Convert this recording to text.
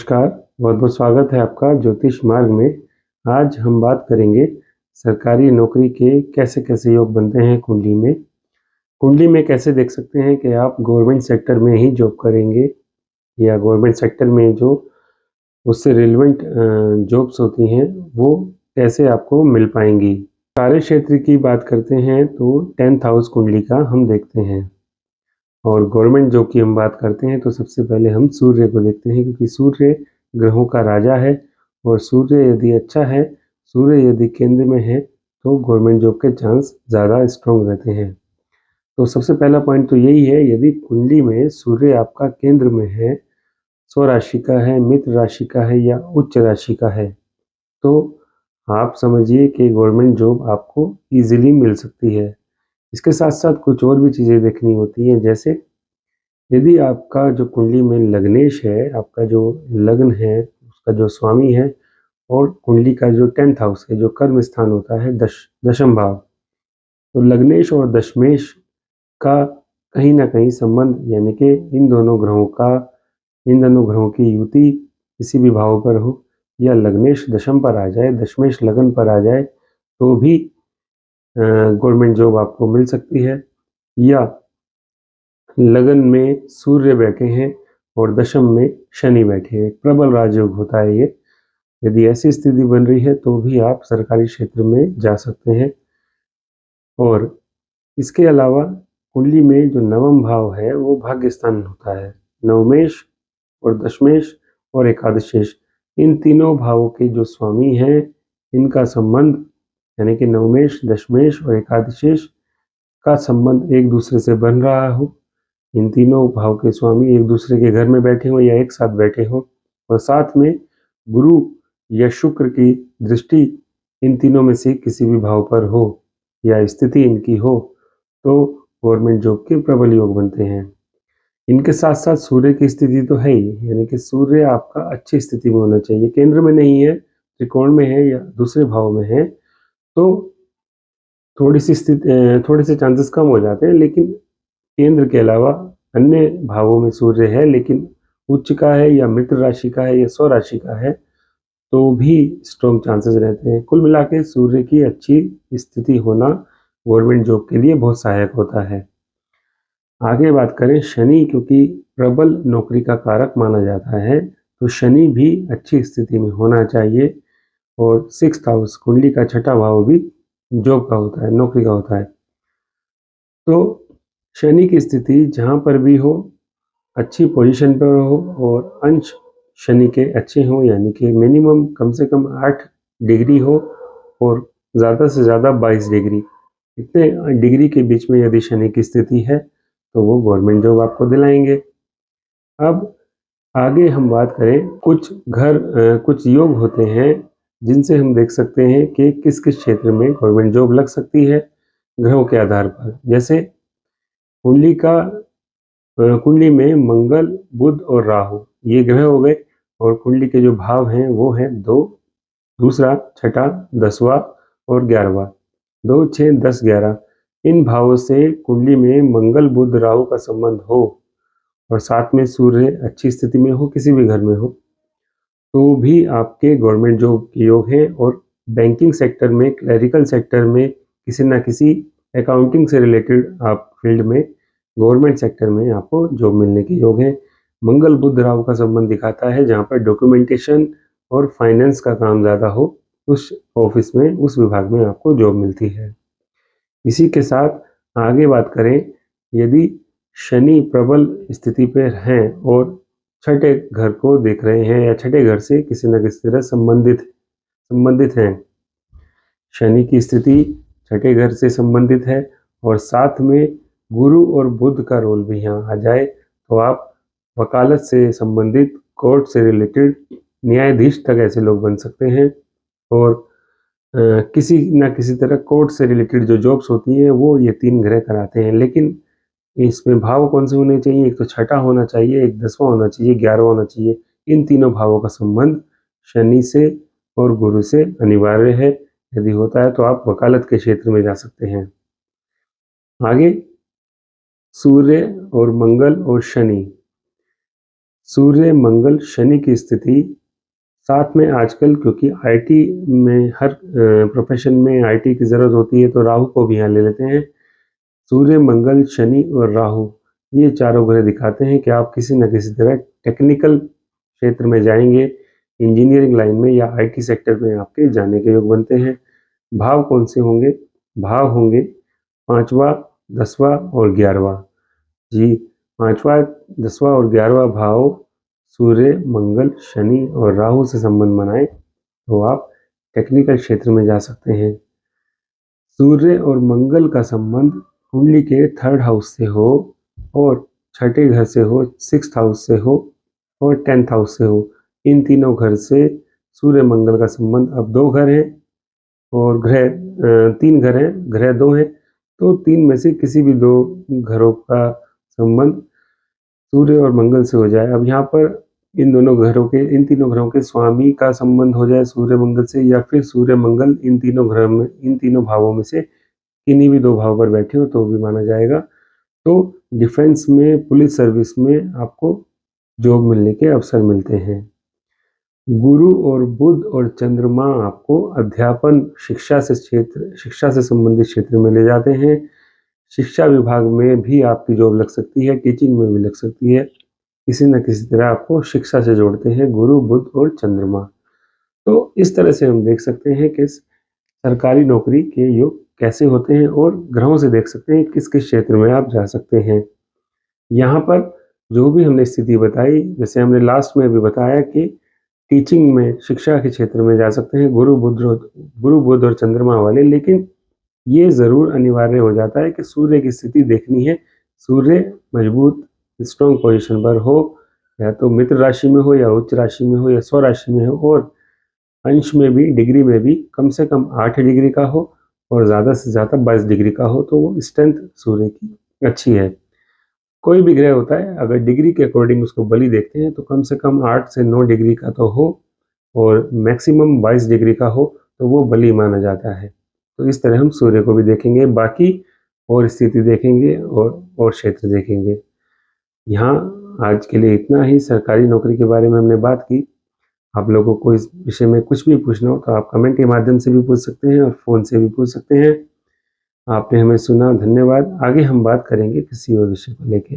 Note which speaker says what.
Speaker 1: नमस्कार, बहुत-बहुत स्वागत है आपका ज्योतिष मार्ग में। आज हम बात करेंगे सरकारी नौकरी के कैसे-कैसे योग बनते हैं कुंडली में। कुंडली में कैसे देख सकते हैं कि आप गवर्नमेंट सेक्टर में ही जॉब करेंगे या गवर्नमेंट सेक्टर में जो उससे रिलेवेंट जॉब्स होती हैं, वो कैसे आपको मिल पाएँगी। कार्यक्षेत्र की बात करते हैं तो 10th हाउस कुंडली का हम देखते हैं और गवर्नमेंट जॉब की हम बात करते हैं तो सबसे पहले हम सूर्य को देखते हैं क्योंकि सूर्य ग्रहों का राजा है और सूर्य यदि अच्छा है, सूर्य यदि केंद्र में है तो गवर्नमेंट जॉब के चांस ज़्यादा स्ट्रॉन्ग रहते हैं। तो सबसे पहला पॉइंट तो यही है, यदि कुंडली में सूर्य आपका केंद्र में है, स्वराशि का है, मित्र राशि का है या उच्च राशि का है, तो आप समझिए कि गवर्नमेंट जॉब आपको ईज़िली मिल सकती है। इसके साथ-साथ कुछ और भी चीज़ें देखनी होती हैं, जैसे यदि आपका जो कुंडली में लग्नेश है, आपका जो लग्न है, उसका जो स्वामी है और कुंडली का जो 10th हाउस है, जो कर्म स्थान होता है दशम भाव, तो लग्नेश और दशमेश का कहीं न कहीं संबंध यानी कि इन दोनों ग्रहों की युति किसी भी भाव पर हो या लग्नेश दशम पर आ जाए, दशमेश लग्न पर आ जाए, तो भी गवर्नमेंट जॉब आपको मिल सकती है या लगन में सूर्य बैठे हैं और दशम में शनि बैठे हैं। प्रबल राजयोग होता है ये। यदि ऐसी स्थिति बन रही है तो भी आप सरकारी क्षेत्र में जा सकते हैं। और इसके अलावा कुंडली में जो नवम भाव है वो भाग्य स्थान होता है। नवमेश और दशमेश और एकादशेश, इन तीनों भावों के जो स्वामी हैं, इनका संबंध यानी कि नवमेश, दशमेश और एकादशेश का संबंध एक दूसरे से बन रहा हो, इन तीनों भाव के स्वामी एक दूसरे के घर में बैठे हों या एक साथ बैठे हों और साथ में गुरु या शुक्र की दृष्टि इन तीनों में से किसी भी भाव पर हो या स्थिति इनकी हो, तो गवर्नमेंट जॉब के प्रबल योग बनते हैं। इनके साथ साथ सूर्य की स्थिति तो है ही, यानी कि सूर्य आपका अच्छी स्थिति में होना चाहिए। केंद्र में नहीं है, त्रिकोण में है या दूसरे भाव में है, तो थोड़े से चांसेस कम हो जाते हैं, लेकिन केंद्र के अलावा अन्य भावों में सूर्य है, लेकिन उच्च का है या मित्र राशि का है या स्वराशि का है, तो भी स्ट्रॉन्ग चांसेस रहते हैं। कुल मिला के सूर्य की अच्छी स्थिति होना गवर्नमेंट जॉब के लिए बहुत सहायक होता है। आगे बात करें शनि, क्योंकि प्रबल नौकरी का कारक माना जाता है, तो शनि भी अच्छी स्थिति में होना चाहिए और 6th हाउस कुंडली का छठा भाव भी जॉब का होता है, नौकरी का होता है। तो शनि की स्थिति जहाँ पर भी हो, अच्छी पोजीशन पर हो और अंश शनि के अच्छे हों, यानी कि मिनिमम कम से कम 8 डिग्री हो और ज़्यादा से ज़्यादा 22 डिग्री, इतने डिग्री के बीच में यदि शनि की स्थिति है तो वो गवर्नमेंट जॉब आपको दिलाएंगे। अब आगे हम बात करें, कुछ योग होते हैं जिनसे हम देख सकते हैं कि किस किस क्षेत्र में गवर्नमेंट जॉब लग सकती है ग्रहों के आधार पर। जैसे कुंडली में मंगल, बुध और राहु, ये ग्रह हो गए और कुंडली के जो भाव हैं वो हैं 2, दूसरा, छठा, 10वां और 11वां। 2, 6, 10, 11 इन भावों से कुंडली में मंगल, बुध, राहु का संबंध हो और साथ में सूर्य अच्छी स्थिति में हो, किसी भी घर में हो, तो भी आपके गवर्नमेंट जॉब के योग हैं। और बैंकिंग सेक्टर में, क्लरिकल सेक्टर में, किसी न किसी अकाउंटिंग से रिलेटेड आप फील्ड में, गवर्नमेंट सेक्टर में आपको जॉब मिलने के योग हैं। मंगल बुध राहु का संबंध दिखाता है जहाँ पर डॉक्यूमेंटेशन और फाइनेंस का काम ज़्यादा हो, उस ऑफिस में, उस विभाग में आपको जॉब मिलती है। इसी के साथ आगे बात करें, यदि शनि प्रबल स्थिति पर हैं और छठे घर को देख रहे हैं या छठे घर से किसी न किसी तरह संबंधित हैं, शनि की स्थिति छठे घर से संबंधित है और साथ में गुरु और बुध का रोल भी यहाँ आ जाए, तो आप वकालत से संबंधित, कोर्ट से रिलेटेड, न्यायाधीश तक ऐसे लोग बन सकते हैं। और किसी न किसी तरह कोर्ट से रिलेटेड जो जॉब्स होती हैं वो ये 3 ग्रह कराते हैं। लेकिन इसमें भाव कौन से होने चाहिए? एक तो छठा होना चाहिए, एक 10वां होना चाहिए, 11वां होना चाहिए। इन तीनों भावों का संबंध शनि से और गुरु से अनिवार्य है। यदि होता है तो आप वकालत के क्षेत्र में जा सकते हैं। आगे सूर्य और मंगल और शनि, सूर्य, मंगल, शनि की स्थिति साथ में आजकल, क्योंकि आईटी में हर प्रोफेशन में आईटी की ज़रूरत होती है, तो राहु को भी यहाँ ले लेते हैं। सूर्य, मंगल, शनि और राहु, ये चारों ग्रह दिखाते हैं कि आप किसी न किसी तरह टेक्निकल क्षेत्र में जाएंगे, इंजीनियरिंग लाइन में या आईटी सेक्टर में आपके जाने के योग बनते हैं। भाव कौन से होंगे? भाव होंगे 5वां, 10वां और 11वां। जी, 5वां, 10वां और 11वां भाव सूर्य, मंगल, शनि और राहु से संबंध बनाए तो आप टेक्निकल क्षेत्र में जा सकते हैं। सूर्य और मंगल का संबंध कुंडली के 3rd हाउस से हो और छठे घर से हो, 6th हाउस से हो और 10th हाउस से हो। इन तीनों घर से सूर्य मंगल का संबंध, अब 2 घर हैं और ग्रह 3 घर हैं, ग्रह 2 हैं, तो 3 में से किसी भी 2 घरों का संबंध सूर्य और मंगल से हो जाए। अब यहाँ पर इन तीनों ग्रहों के स्वामी का संबंध हो जाए सूर्य मंगल से, या फिर सूर्य मंगल इन तीनों भावों में से किन्हीं भी 2 भाव पर बैठे हो तो भी माना जाएगा। तो डिफेंस में, पुलिस सर्विस में आपको जॉब मिलने के अवसर मिलते हैं। गुरु और बुध और चंद्रमा आपको अध्यापन, शिक्षा से संबंधित क्षेत्र में ले जाते हैं। शिक्षा विभाग में भी आपकी जॉब लग सकती है, टीचिंग में भी लग सकती है, किसी न किसी तरह आपको शिक्षा से जोड़ते हैं गुरु, बुध और चंद्रमा। तो इस तरह से हम देख सकते हैं कि सरकारी नौकरी के योग कैसे होते हैं और ग्रहों से देख सकते हैं किस किस क्षेत्र में आप जा सकते हैं। यहाँ पर जो भी हमने स्थिति बताई, जैसे हमने लास्ट में भी बताया कि टीचिंग में, शिक्षा के क्षेत्र में जा सकते हैं गुरु, बुध और चंद्रमा वाले, लेकिन ये ज़रूर अनिवार्य हो जाता है कि सूर्य की स्थिति देखनी है। सूर्य मजबूत स्ट्रॉन्ग पोजीशन पर हो, या तो मित्र राशि में हो, या उच्च राशि में हो, या स्व राशि में हो, और अंश में भी, डिग्री में भी कम से कम 8 डिग्री का हो और ज़्यादा से ज़्यादा 22 डिग्री का हो, तो वो स्ट्रेंथ सूर्य की अच्छी है। कोई भी ग्रह होता है, अगर डिग्री के अकॉर्डिंग उसको बलि देखते हैं तो कम से कम 8 से 9 डिग्री का तो हो और मैक्सिमम 22 डिग्री का हो, तो वो बलि माना जाता है। तो इस तरह हम सूर्य को भी देखेंगे, बाकी और स्थिति देखेंगे और क्षेत्र देखेंगे। यहाँ आज के लिए इतना ही। सरकारी नौकरी के बारे में हमने बात की। आप लोगों को इस विषय में कुछ भी पूछना हो तो आप कमेंट के माध्यम से भी पूछ सकते हैं और फ़ोन से भी पूछ सकते हैं। आपने हमें सुना, धन्यवाद। आगे हम बात करेंगे किसी और विषय को लेके।